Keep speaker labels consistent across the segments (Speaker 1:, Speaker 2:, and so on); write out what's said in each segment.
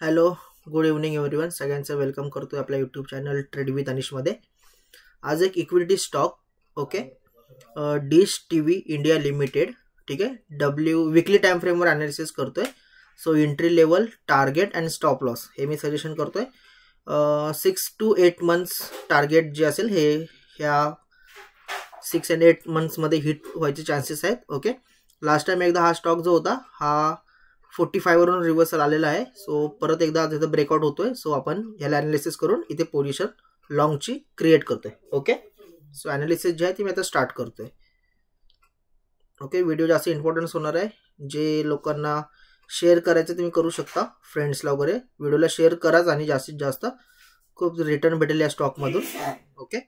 Speaker 1: Hello, good evening everyone. सगळ्यांचं welcome करतोय आपल्या यूट्यूब चॅनल ट्रेड विथ अनिशमध्ये. आज एक equity stock, okay, dish TV India limited, ठीक आहे, विकली टाइम फ्रेमवर अनालिसिस करतोय. So entry level, target and stop loss हे मी सजेशन करतोय. 6 to 8 months टार्गेट जे असेल हे ह्या 6 and 8 months मध्ये हिट व्हायचे चान्सेस आहेत. ओके, लास्ट टाइम एकदा हा स्टॉक जो होता हा 45 वरून रिव्हर्सल आलेला आहे. सो परत एकदा तिथं ब्रेकआउट होतोय. सो आपण ह्याला अनालिसिस करून इथे पोझिशन लॉंगची क्रिएट करतोय. ओके, सो अनालिसिस जे आहे ती मी आता स्टार्ट करतोय. ओके, व्हिडिओ जास्त इम्पॉर्टन्स होणार आहे. जे लोकांना शेअर करायचं तुम्ही करू शकता, फ्रेंड्सला वगैरे व्हिडिओला शेअर कराच आणि जास्तीत जास्त खूप रिटर्न भेटेल या स्टॉकमधून. ओके,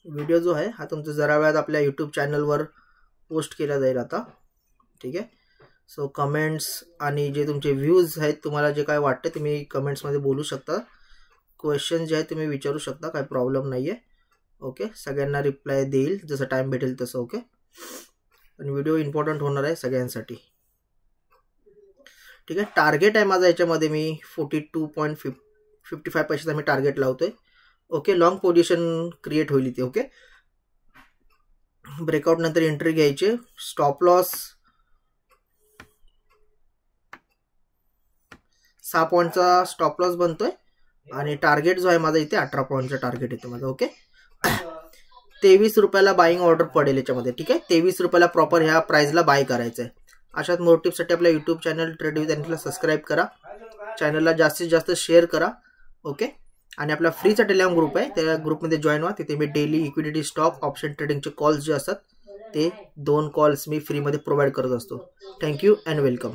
Speaker 1: व्हिडिओ जो आहे हा तुमचा जरा वेळात आपल्या यूट्यूब चॅनलवर पोस्ट केला जाईल आता. ठीक आहे, सो कमेंट्स आणि जे तुमचे व्ह्यूज आहेत, तुम्हाला जे काय वाटतं तुम्ही कमेंट्समध्ये बोलू शकता. क्वेश्चन जे आहेत तुम्ही विचारू शकता, काही प्रॉब्लेम नाही आहे. ओके, सगळ्यांना रिप्लाय देईल जसं टाइम भेटेल तसं. ओके, आणि व्हिडिओ इम्पॉर्टंट होणार आहे सगळ्यांसाठी. ठीक आहे, टार्गेट आहे माझा याच्यामध्ये मी 42.55 पैशाचा मी टार्गेट लावतोय. ओके, लॉंग पोझिशन क्रिएट होईल इथे. ओके, ब्रेकआउट नंतर एंट्री घ्यायचे. स्टॉप लॉस 6 पॉईंटचा स्टॉप लॉस बनतोय आणि टार्गेट जो आहे माझा इथे 18 पॉईंटचा टार्गेट येतो माझा. ओके, 23 रुपयाला बाईंग ऑर्डर पडेल याच्यामध्ये. ठीक आहे, 23 रुपयाला प्रॉपर ह्या प्राइसला बाय करायचं आहे. अशाच मोर टिप्ससाठी आपल्या यूट्यूब चॅनल ट्रेड विथ अनिशला सबस्क्राईब करा. चॅनलला जास्तीत जास्त शेअर करा. ओके, आणि आपला फ्रीचा टेलिग्राम ग्रुप आहे, त्या ग्रुपमध्ये जॉईन व्हा. तिथे मी डेली इक्विटी स्टॉक ऑप्शन ट्रेडिंगचे कॉल्स जे असतात ते 2 कॉल्स मी फ्रीमध्ये प्रोव्हाइड करत असतो. Thank you and welcome.